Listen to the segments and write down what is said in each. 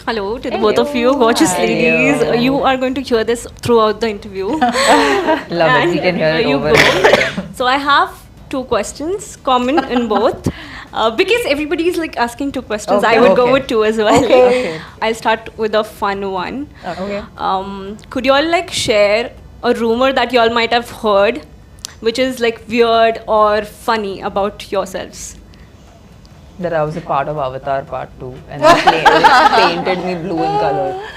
Hello to the both of you, gorgeous ladies. You are going to hear this throughout the interview. Love it. We can hear it you over go. and over again. So I have two questions, common in both. Because everybody is like asking two questions, I would go with two as well. Okay. I'll start with a fun one. Okay. Could you all like share a rumor that you all might have heard, which is like weird or funny about yourselves? That I was a part of Avatar Part 2 and they painted me blue in color.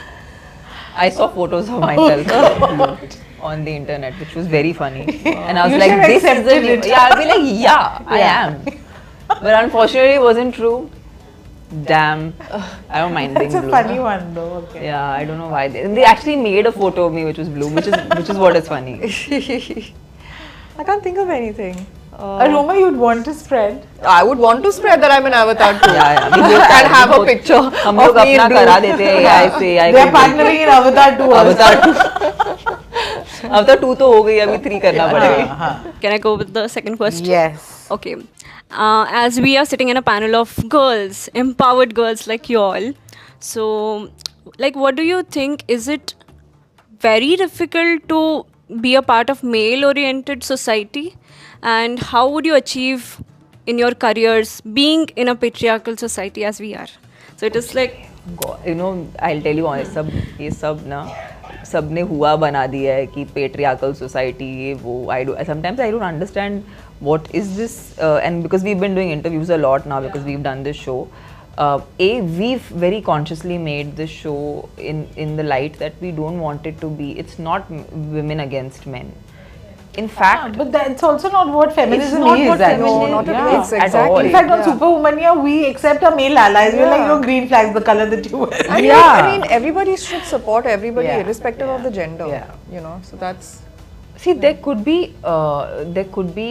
I saw photos of myself on the internet, which was very funny. And I was You like, should this is accept the it. Yeah, I'll be like, yeah, I am. But unfortunately, it wasn't true. Damn. I don't mind being That's a blue. funny one though. Okay. Yeah, I don't know why. They actually made a photo of me which was blue, which is what is funny. I can't think of anything. A rumor you'd want to spread. I would want to spread that I'm an avatar too. Yeah, we both And have a both- picture of हम लोग me in अपना blue. करा देते हैं या ऐसे या They're partnering in Avatar 2 also. Avatar 2 तो हो गई, अभी 3 करना पड़ेगा. Can I go with the second question? Yes. Okay. As we are sitting in a panel of girls, empowered girls like you all, so like what do you think? Is it very difficult to be a part of male oriented society? And how would you achieve in your careers being in a patriarchal society as we are? So it is like You know, I'll tell you honest, ये सब ना सबने हुआ बना दिया है कि patriarchal society ये वो. Sometimes I don't understand what is this, and because we've been doing interviews a lot now because we've done this show. We've very consciously made this show in the light that we don't want it to be. It's not women against men. In fact, But that's also not what feminism not is. what actually. feminism not at Yeah. all. at Exactly. all. In fact, on Superwoman, we accept our male allies. We're like, green flags, the color that you wear. I mean, everybody should support everybody Yeah. irrespective of the gender. Yeah. You know, so that's. See, there could be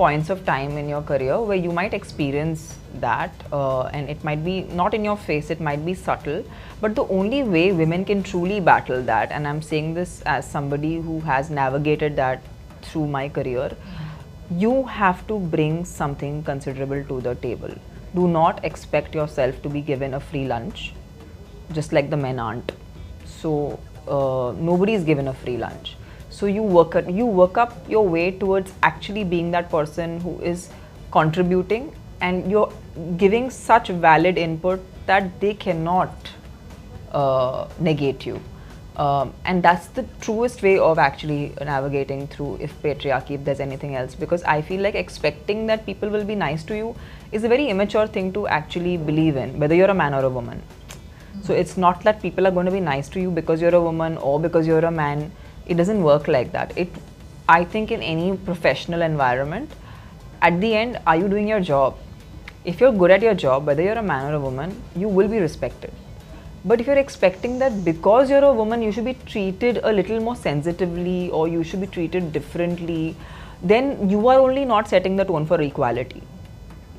points of time in your career where you might experience that, and it might be not in your face, it might be subtle. But the only way women can truly battle that, and I'm saying this as somebody who has navigated that through my career, you have to bring something considerable to the table. Do not expect yourself to be given a free lunch, just like the men aren't. So nobody is given a free lunch. So you work up your way towards actually being that person who is contributing, and you're giving such valid input that they cannot negate you. And that's the truest way of actually navigating through patriarchy, if there's anything else, because I feel like expecting that people will be nice to you is a very immature thing to actually believe in, whether you're a man or a woman. So it's not that people are going to be nice to you because you're a woman or because you're a man. It doesn't work like that. I think in any professional environment, at the end, are you doing your job? If you're good at your job, whether you're a man or a woman, you will be respected. But if you're expecting that because you're a woman, you should be treated a little more sensitively or you should be treated differently, then you are only not setting the tone for equality.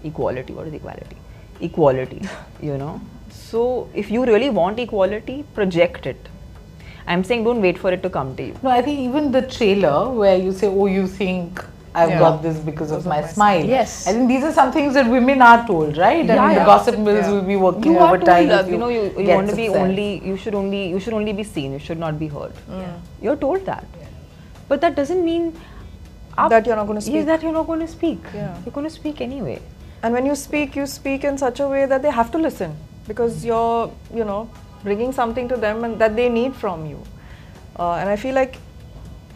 Equality, what is equality? Equality, you know. So if you really want equality, project it. I'm saying don't wait for it to come to you. No, I think even the trailer where you say, oh, you think I've got this because of my smile. Yes. I think these are some things that women are told, right? I mean, the gossip mills will be working You are overtime. told, if you know, you get want to be success. you should only be seen, you should not be heard. You're told that. But that doesn't mean That you're not going to Yes, speak. that you're not going to speak. Yeah. You're going to speak anyway. And when you speak in such a way that they have to listen because you're, bringing something to them and that they need from you. And I feel like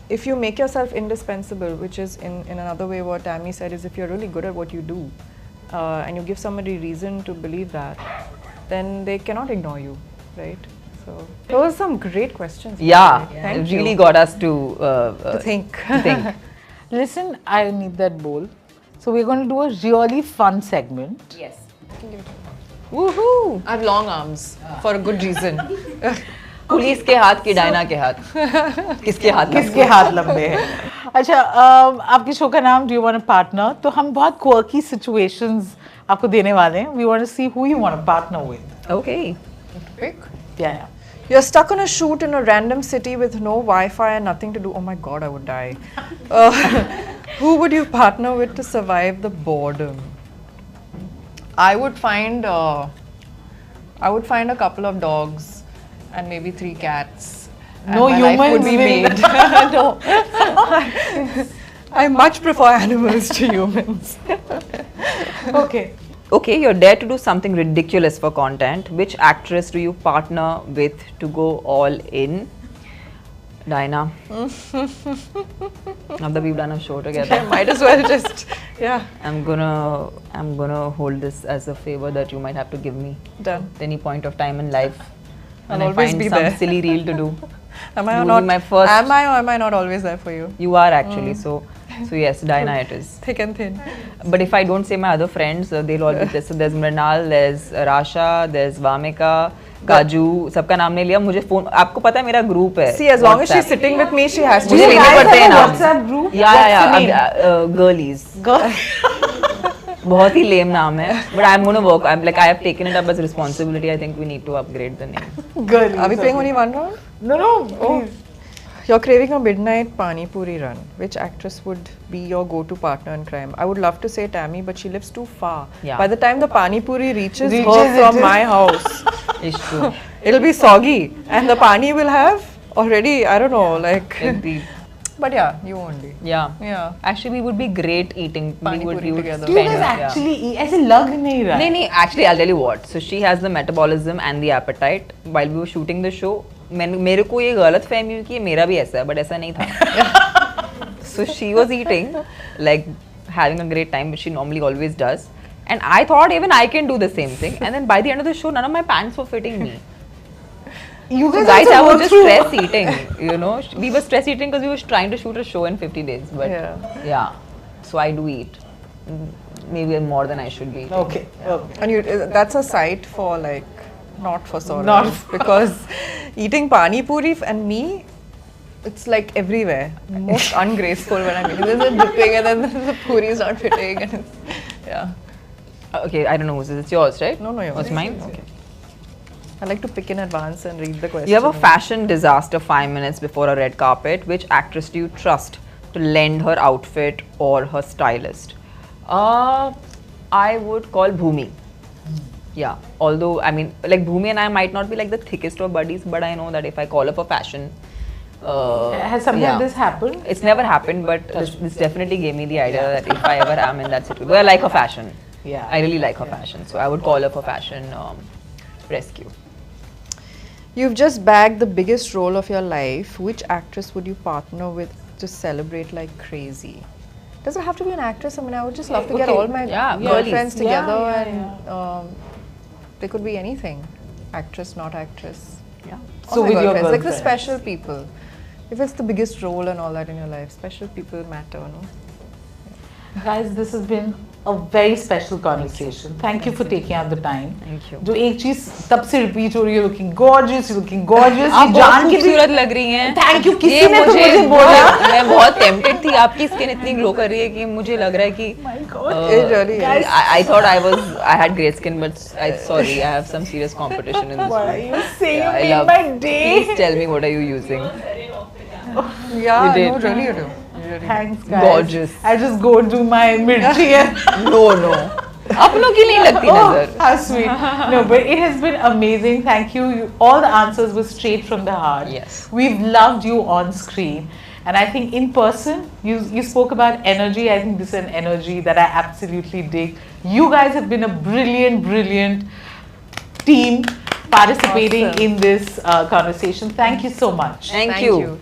if you make yourself indispensable, which is in another way what Tammy said is if you're really good at what you do and you give somebody reason to believe that, then they cannot ignore you, right? So those are some great questions. Yeah, Thank it really you. got us to think. think. Listen, I need that bowl. So we're going to do a really fun segment. Yes. Woohoo! I have long arms for a good reason. Police के हाथ की Diana के हाथ किसके हाथ लंबे? किसके हाथ लंबे हैं? अच्छा, आपके शो का नाम Do You Want a Partner? तो हम बहुत quirky situations आपको देने वाले हैं. We want to see who you want to partner with. Okay. Pick. Yeah. You're stuck on a shoot in a random city with no Wi-Fi and nothing to do. Oh my God, I would die. Who would you partner with to survive the boredom? I would find I would find a couple of dogs and maybe 3 cats. And No my life would humans be will- made. No. I much prefer animals to humans. Okay. Okay, you're there to do something ridiculous for content. Which actress do you partner with to go all in? Dinah. Now that we've done a show together, Might as well just, yeah, I'm gonna hold this as a favor that you might have to give me done. at any point of time in life. When I'll I always find be some there. silly reel to do. Am I You or will not? be my first- Am I or am I not always there for you? You are actually, so yes, Dinah it is. Thick and thin. But if I don't say my other friends, they'll all be there. So there's Mrinal, there's Rasha, there's Vamika, Kaju, सबका नाम नहीं लिया मुझे phone आपको पता है मेरा group है See, as long as she's WhatsApp. sitting with me, she has to मुझे you say लेने guys पड़ते हैं have a नाम WhatsApp group? या What's the name? गर्लीज बहुत ही लेम नाम है but I'm gonna work I'm like I have taken it up as a responsibility I think we need to upgrade the name Girl. Are we playing only one round? No, no. Oh. You're craving a midnight Pani Puri run. Which actress would be your go-to partner in crime? I would love to say Tammy, but she lives too far. Yeah. By the time the Pani Puri reaches Reaches her from it. my house, it's true it'll be soggy. And the Pani will have already, I don't know, like... Agreed. But yeah, you only. yeah Yeah. actually we would be great eating Pani we would, puri we would together. Do you spend, guys yeah. actually eat? ऐसे लग नहीं रहा नहीं नहीं actually I'll tell you what so she has the metabolism and the appetite while we were shooting the show मेरे को ये गलत फहमी हुई कि ये मेरा भी ऐसा है but ऐसा नहीं था so she was eating like having a great time which she normally always does and I thought even I can do the same thing and then by the end of the show none of my pants were fitting me You so guys guys also I go was just through- stress eating you know we were stress eating because we were trying to shoot a show in 50 days but yeah so I do eat maybe more than I should be eating. Okay. Okay. And you, that's a sight for like, not for Saurav. Not because eating Pani Puri and me, it's like everywhere. Most ungraceful when I'm eating. There's a dripping and then the puri is not fitting. And yeah. Okay, I don't know whose this is. It's yours, right? No, yours. Oh, it's mine? Okay. I like to pick in advance and read the question. You have a fashion disaster 5 minutes before a red carpet. Which actress do you trust to lend her outfit or her stylist? I would call Bhumi. Yeah, although I mean, like Bhumi and I might not be like the thickest of buddies, but I know that if I call up a fashion, Has something yeah. like this happened? It's never happened, but this definitely gave me the idea that if I ever am in that situation, I like her fashion. Yeah. I really like her fashion, so I would call her for fashion rescue. You've just bagged the biggest role of your life. Which actress would you partner with to celebrate like crazy? Does it have to be an actress? I mean, I would just love to get Okay. all my Yeah, girlfriends girlies. Yeah, together yeah, and they could be anything. Actress, not actress. Yeah. So All my with your girlfriends, like the girlfriends. special people. If it's the biggest role and all that in your life, special people matter, no? Guys, this has been a very special conversation. Thank you for taking out the time. Thank you. जो एक चीज तब से repeat हो रही है, looking gorgeous, looking gorgeous. आप ये बहुत जान के भी खूबसूरत लग रही हैं। Thank you. किसी ये ने तो मुझे बोला। मैं बहुत tempted थी आपकी स्किन इतनी ग्लो कर रही है कि मुझे लग रहा है कि My God. It really is. Guys, I thought I had great skin, but sorry, I have some serious competition in this what are room. you saying? Yeah, I You love- made my day. Please tell me what are you using? Yeah, You did. no, really you do. You really do. Thanks, guys. Gorgeous. I just go do my mirchi and No. अपनों की नहीं लगती नजर. how sweet. No, but it has been amazing. Thank you. All the answers were straight from the heart. Yes. We've loved you on screen. And I think in person, you spoke about energy. I think this is an energy that I absolutely dig. You guys have been a brilliant team participating Awesome. in this conversation. Thank you so much. Thank Thank you. you.